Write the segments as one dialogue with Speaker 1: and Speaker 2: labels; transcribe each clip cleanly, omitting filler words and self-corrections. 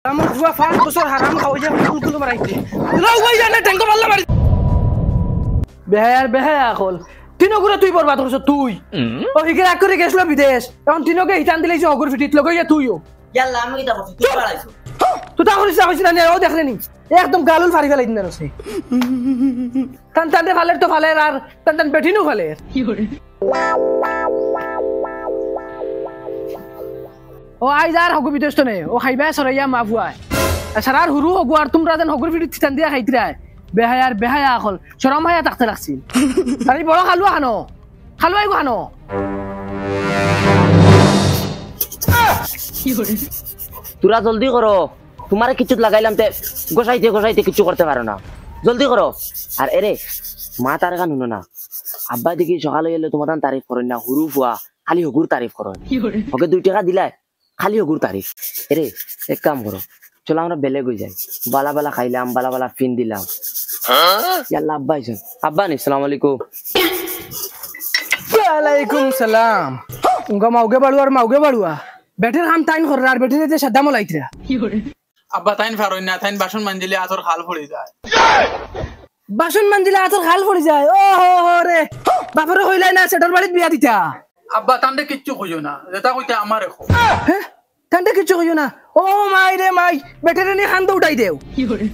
Speaker 1: আমার বুয়া 5 বছর হারাম খাওয়া যায় কুলকুল মারাইতে লও ভাই জানে ট্যাঙ্ক মারলা মারি বেহায়া আকল তিনগুরে তুই বরবাদ করছ তুই ও হিকে রাগ করে গেছলো বিদেশ এখন তিনকে হিটান দিলেছে অগর ফিটিত লগইয়া তুইও
Speaker 2: ইয়াল্লা আমি কিটা করছি তুই বাড়াইছো
Speaker 1: তুই তা করিস না ও দেখলে নি একদম গালুল ফারি ফেলাই দিন আছে টান টানে ফালের তো ফালের আর টান টান বেঠিনু ফালের কি করে ও আই যার হগু বিদেশ তো নে ও খাইবা সরাইয়া মাফুয়া সারার হুরু হগু আর তোমরা যেন হগুর ফিটিত টান দিয়া খাইতরা বেহায়া আকল শরম হায়া তাকতে লাগছিল আরে বড় খালুয়া খালুয়াই খানো কি করে
Speaker 2: তোরা জলদি করো তোমারে কিছু লাগাইলাম তে গোসাইতে কিছু করতে পারো না জলদি করো আর এরে মা তার গান শুনো না আব্বা দেখি সকালে এলে তোমার তারিফ করেন না হুরু ফুয়া খালি হগুর তারিফ করেন ওকে 2 টাকা দিলাই খালি হগুর তারিফ এরে এক কাম করো চলো আমরা বেলে গই যাই বালা বালা খাইলাম বালা বালা ফিন দিলাম ইয়াল্লা আব্বা আইছেন আব্বা নি আসসালামু আলাইকুম
Speaker 1: ওয়ালাইকুম সালাম উঙ্গা মাউগে বাড়ুয়া বেটের কাম তাইন করে আর বেটের যে সাদা মলাইতরা কি করে
Speaker 3: আব্বা তাইন ফারই না তাইন বাসন মানজিলে আতর খাল পড়ে যায়
Speaker 1: বাসন মানজিলে আতর খাল পড়ে যায় ও হো রে বাপরে হইলাই না সেটার বাড়িতে বিয়া দিতা
Speaker 3: আব্বা তান্ডে কিচ্ছু কইও না যেটা কইতে আমারে কো
Speaker 1: হ্যাঁ তান্ডে কিচ্ছু কইও না ও মাই রে মাই বেটের নি খান্দ উঠাই দেও কি করে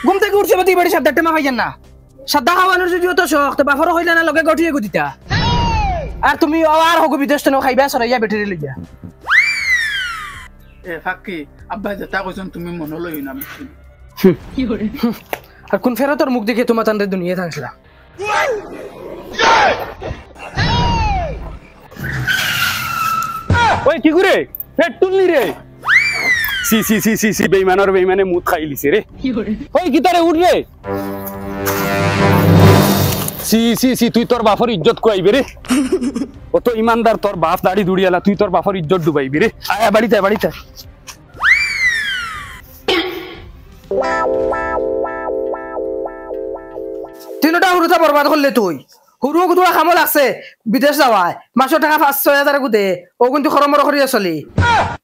Speaker 1: ঘুম থেকে উঠছে বাতি বাড়ি সাদা মা ভাইজান না সাদা খাওয়ানোর যদি তো শখ তো বাপরে হইলা না লগে গঠিয়ে গুদিতা আর তুমি আর হগু বিদেশ তো খাইবা সরাইয়া বেটের লইয়া
Speaker 3: এ ফাকি আব্বা যেটা কইছন তুমি মন লই না
Speaker 1: কি করে আর কোন ফেরতর মুখ দেখে তোমার তান্ডে দুনিয়া থাকছিলা
Speaker 4: ওই কি করে পেট তুললি রে সি বেইমানে মুত খাই লিছে রে ওই কি তারে উঠ রে সি তুই তোর বাপর ইজ্জত কইবি রে ও তো ইমানদার তোর বাপ দাড়ি দুড়িয়ালা তুই তোর বাপর ইজ্জত ডুবাইবি রে আয়া বাড়িতে
Speaker 1: তিনটা হুরুতা বরবাদ করলে তুই হুরু তোরা খামো লাগছে বিদেশ যাওয়ায় মাসের টাকা 5-6 হাজার দে ও কিন্তু খরমর করিয়া চলি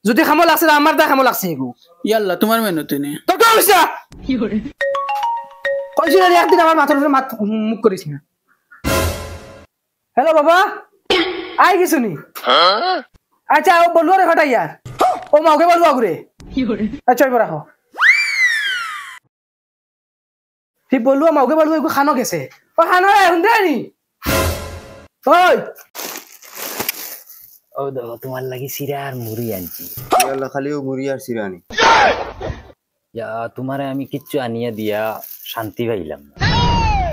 Speaker 1: যদি খামো লাগছে আমার দা খামো লাগছে এগু
Speaker 3: ইয়াল্লা তোমার মেনুতে নে
Speaker 1: তো কি হইছে কি করে কইছিস রে একদিন আমার মাথার উপরে মুখ করিস না হ্যালো বাবা আই গেছুনি আচ্ছা ও বললো রে হঠাই यार ও মাওকে বলবো আগুরে কি করে আচ্ছা এবার রাখো ঠিক বললো মাওকে বলবো এগু খানো গেছে ও খানো এখন দেনি ওই
Speaker 2: ও দেখো তোমার লাগি সিরা আর মুড়ি আনছি
Speaker 5: ইয়াল্লা খালি ও মুড়ি আর সিরা আনি
Speaker 2: ইয়া তোমারে আমি কিচ্ছু আনিয়া দিয়া শান্তি পাইলাম না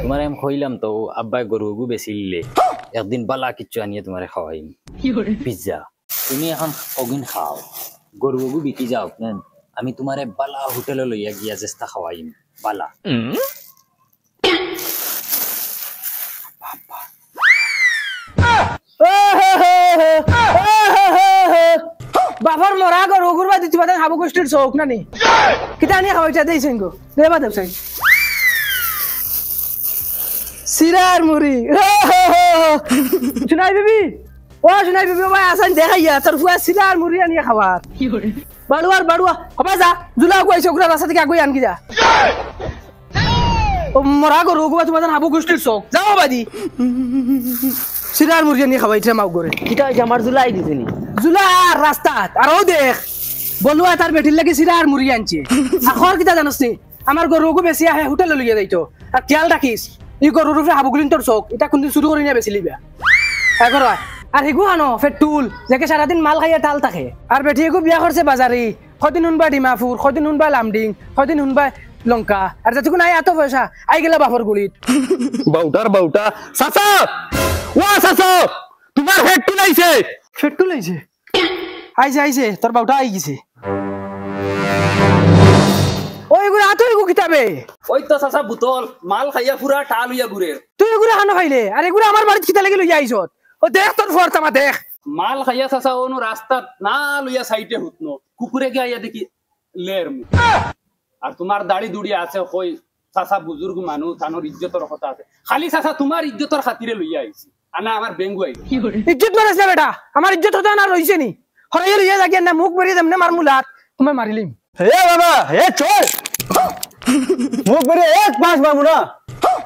Speaker 2: তোমারে আমি কইলাম তো আব্বাই গরুগু বেচিলে একদিন বালা কিচ্ছু আনিয়া তোমারে খাওয়াইম পিজ্জা তুমি এখন অগিন খাও গরুগু বিকি যাও নেন আমি তোমারে বালা হোটেলে লইয়া গিয়া চেষ্টা খাওয়াইম বালা
Speaker 1: বাবার মরা গো রগুর বাদি তুই বাদে খাবো গোষ্ঠীর শোক না নি কিটা নিয়ে খাওয়াইছা দেইছেন গো দেবা দেবছেন সিরার মুড়ি শুনাই বিবি ভাই আসান দেখাইয়া তোর ফুয়া সিরার মুড়ি আনিয়া খাবার কি করে বাড়ুয়া হবা যা জুলা কইছে ওগুলা রাস্তা থেকে আগুই আনকি যা ও মরা গো রগু বাদি বাদে খাবো গোষ্ঠীর শোক যাও বাদি সিরার মুড়ি আনিয়া খাওয়াইছে মাও করে
Speaker 2: কিটা হইছে আমার জুলাই দিছিনি
Speaker 1: জুলা রাস্তাত আর ও দেখ বলুয়া তার বেটির লাগি সিরা আর মুড়ি আনছে আখর কিটা জানোস নি আমার গরুগু বেশি আহে হোটেলে লইয়া যাইতো আর খেয়াল রাখিস ই গরুর উপরে হাবুগুলিন তোর চোখ এটা কোনদিন শুরু করি না বেশি লিবা এখন আর হিগু আনো ফেটুল যাকে সারাদিন মাল খাইয়া টাল থাকে আর বেটি এগু বিয়া করছে বাজারি কদিন শুনবা ডিমাপুর কদিন শুনবা লামডিং কদিন শুনবা লঙ্কা আর যতক্ষণ নাই এত পয়সা আই গেলা বাপর গুলিত
Speaker 4: বাউটা চাচা তোমার
Speaker 1: ফেটুল আইছে আইছে তোর বাউটা আই গেছে ওই গুড়া তুই গু কিতাবে
Speaker 4: ওই তো চাচা বুতল মাল খাইয়া পুরা টাল হইয়া ঘুরে
Speaker 1: তুই এগুলা খানো খাইলে আর এগুলা আমার বাড়িতে কিতা লাগি লইয়া আইছত ও দেখ তোর ফরতামা দেখ
Speaker 4: মাল খাইয়া চাচা ওনো রাস্তা না লইয়া সাইডে হুতনো কুকুরে গিয়া আইয়া দেখি লের মু আর তোমার দাড়ি দুড়ি আছে কই চাচা বুজুর্গ মানুষ তানোর ইজ্জতের কথা আছে খালি চাচা তোমার ইজ্জতের খাতিরে লইয়া আইছি আনা আমার বেঙ্গু আইছি ইজ্জত
Speaker 1: মারিস না বেটা আমার ইজ্জত হতো না রইছে নি হরাইয়া লইয়া যাগিয়া না মুখ বেরিয়ে দেমনে মার মুলাত তোমায় মারিলিম
Speaker 6: হে বাবা হে চল মুখ বেরিয়ে এক মাস মারবো না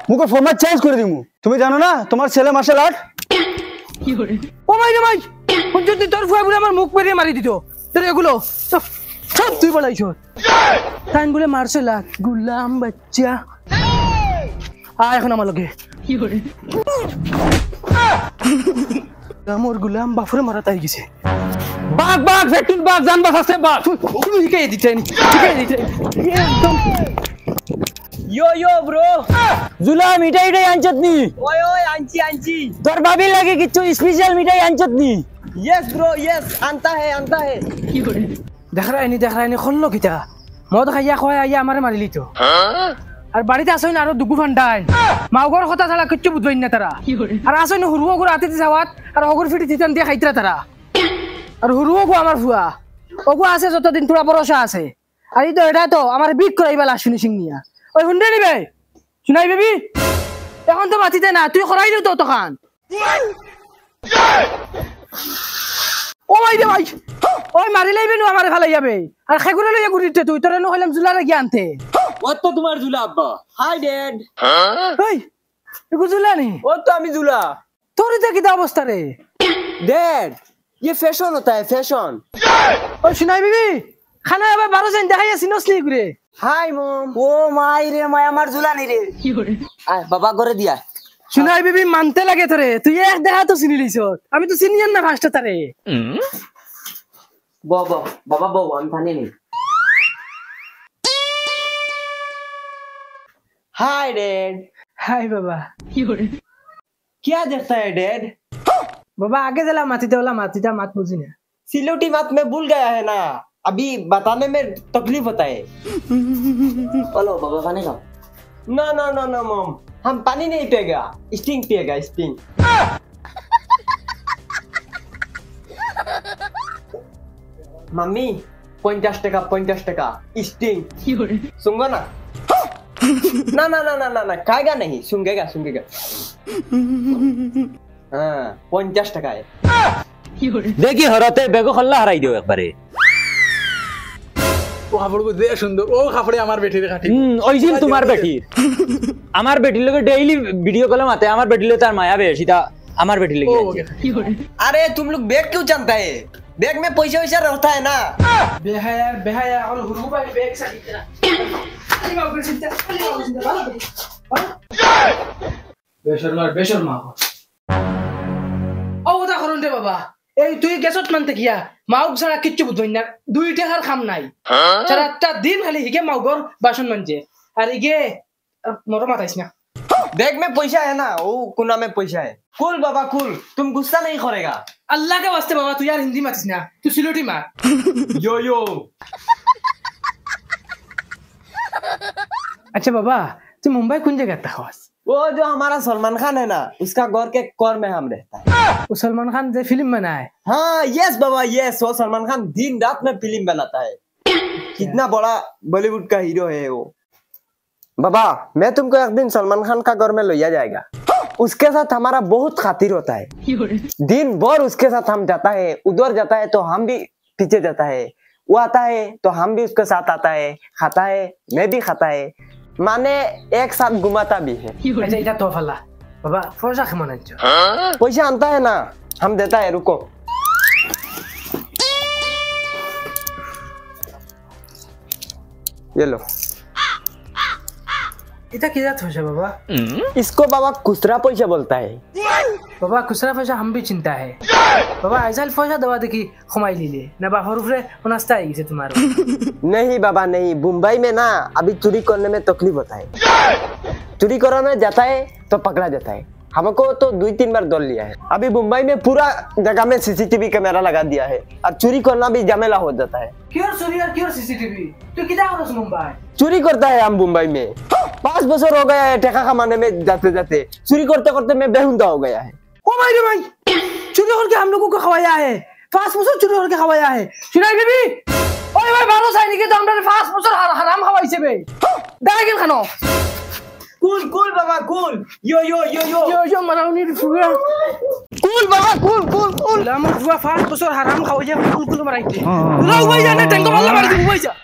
Speaker 6: মুখের ফরম্যাট চেঞ্জ করে দিমু তুমি জানো না তোমার ছেলে মার্শাল আর্ট
Speaker 1: ও ভাই রে ভাই যদি তোর ফুয়া বলে আমার মুখ পেরিয়ে মারি দিত তোর এগুলো সব সব তুই বলাইছ তাই বলে মার্শাল আর্ট গুলাম বাচ্চা এখন আমার লগে আমার গুলাম বাফরে মারা তাই গেছে
Speaker 4: বাঘ বাঘ ফেটুন বাঘ জানবা আছে বাঘ
Speaker 1: তুমি শিখাই দিতেন একদম
Speaker 6: यो ब्रो जुला मिठाई रे आंचतनी
Speaker 7: ओय ओय आंची
Speaker 6: तोर भाभी लगे किच्छु स्पेशल मिठाई आंचतनी
Speaker 7: यस ब्रो यस आंता है
Speaker 1: দেখ রাইনি খল্লো কিতা মদ খাইয়া খোয়া আইয়া আমারে মারিলি তো আর বাড়িতে আসই না আরো দুগু ফান্ডাই মাওগর কথা ছাড়া কিচ্ছু বুঝবেন না তারা আর আসই না হুরুও গুলো আতিতে যাওয়াত আর অগর ফিটি দিতেন দিয়ে খাইতরা তারা আর হুরুও গো আমার ফুয়া ওগো আছে যতদিন তোরা ভরসা আছে আর এই তো এটা তো আমার বিক করাইবা লাশ শুনি সিং নিয়া ওই হুন্ডে নিবে শুনাই বেবি এখন তো মাতিতে না তুই করাই দিও তো তখন ও ভাই রে ভাই ওই মারি লাইবে নো আমারে ফালাই যাবে আর খেগুরে লইয়া ঘুরিতে তুই তোরে ন হইলাম জুলারে জ্ঞানতে
Speaker 7: वो तो तुम्हारा झूला अब्बा हाय डैड
Speaker 1: এই এগো জুলা নি
Speaker 7: वो तो अमी झूला
Speaker 1: তোর এটা কি অবস্থা রে
Speaker 7: डैड ये फैशन होता है फैशन
Speaker 1: ও শুনাই বেবি খানা আবার 12 জন দেখাইয়া সিনস নি ঘুরে
Speaker 7: हाय मॉम
Speaker 6: ओ माई रे माय আমার जुला নি রে
Speaker 7: आय बाबा करे दिया
Speaker 1: শুনাই বেবি মানতে লাগে তোরে তুই এক দেখা তো চিনি লইছ আমি তো চিনিয়ান না ফার্স্ট তারে
Speaker 7: बाबा बाबा बाबा हम थाने नहीं हाय डैड
Speaker 1: হাই বাবা
Speaker 7: क्या देखता है डैड
Speaker 1: বাবা আগে দিলা মাতিতে ওলা মাতিটা মাত বুঝি না
Speaker 7: सिलोटी बात में भूल गया है ना अभी बताने में तकलीफ होता है
Speaker 2: बोलो बाबा पानी खाओ
Speaker 7: ना ना ना ना मॉम हम पानी नहीं पिएगा स्टिंग पिएगा स्टिंग मम्मी 50 टका स्टिंग सुनगो ना ना ना ना ना ना ना खाएगा नहीं सुंगेगा हाँ 50 टका है
Speaker 6: দেখি হরতে বেগো খল্লা হারাই দিও একবারে
Speaker 3: ও কাপড় দে সুন্দর ও কাপড়ে আমার বেটির কাটি
Speaker 6: ওইছিল তোমার বেটির আমার বেটির লগে ডেইলি ভিডিও কলে মাতে আমার বেটির লগে তার মায়া বেশিটা আমার বেটির লগে
Speaker 7: अरे तुम लोग बैग क्यों जानता है बैग में पैसा वैसा रहता है ना
Speaker 1: বেহায়া আর হুরু ভাই বেক সাকি তেরা আরে বাবা চিন্তা বেশরমা ও ওটা করুন রে বাবা এই তুই গেছত মানতে গিয়া মাউক ছাড়া কিচ্ছু বুঝবই না 2 টাকার কাম নাই সারাটা দিন খালি হিগে মাউগর বাসন মানজে আর ইগে মোর মাথাইছ না
Speaker 7: बैग में पैसा है ना वो कुना में पैसा है कुल बाबा कुल तुम गुस्सा नहीं करेगा
Speaker 1: अल्लाह के वास्ते बाबा तू यार हिंदी मातिस ना तू सिलोटी मार
Speaker 7: यो यो
Speaker 1: अच्छा बाबा तू मुंबई कौन जगह था खास
Speaker 7: वो जो हमारा सलमान खान है ना उसका घर के कोर में हम रहता है
Speaker 1: वो सलमान खान जो फिल्म बनाए
Speaker 7: हाँ यस बाबा यस वो सलमान खान दिन रात में फिल्म बनाता है कितना बड़ा बॉलीवुड का हीरो है वो बाबा मैं तुमको एक दिन सलमान खान का घर में लिया जाएगा उसके साथ हमारा बहुत खातिर होता है दिन भर उसके साथ हम जाता है उधर जाता है तो हम भी पीछे जाता है वो आता है तो हम भी उसके साथ आता है खाता है मैं भी खाता है माने एक साथ घुमाता भी है
Speaker 1: अच्छा इधर तो फला बाबा फौजा के मन आंचो
Speaker 7: पैसा आनता है ना हम देता है रुको ये लो
Speaker 1: इधर किधर था बाबा
Speaker 7: इसको बाबा खुसरा पैसा बोलता है
Speaker 1: बाबा खुसरा फौजा हम भी चिंता है बाबा ऐसा फौजा दवा देखी खमाई लीले ना बाबा रे नाश्ता आई से तुम्हारा
Speaker 7: नहीं बाबा नहीं मुंबई में ना अभी चोरी करने में तकलीफ होता है चोरी कराने जाता है तो पकड़ा जाता है हमको तो 2-3 बार दौड़ लिया है अभी मुंबई में पूरा जगह में सीसीटीवी कैमरा लगा दिया है और चोरी करना भी झमेला हो जाता है
Speaker 1: क्यों चोरी और क्यों सीसीटीवी तू किधर हो मुंबई
Speaker 7: चोरी करता है हम मुंबई में 5 बছর हो गया है ठेका कमाने में जाते जाते चोरी करते करते मैं बेहुदा हो गया है
Speaker 1: ओ भाई रे भाई चोरी करके हम लोगों को खवाया है 5 বছর चोरी करके खवाया है सुनाई बेबी ओए भाई 12 साल के तो हमने 5 বছর हराम खवाई से बे दागिल खानो
Speaker 7: cool बाबा cool yo
Speaker 1: yo marauni fuga
Speaker 7: cool बाबा cool
Speaker 1: la mo fuga fa bosor haram khawaje kul marai la wai jana tango wala mari wai ja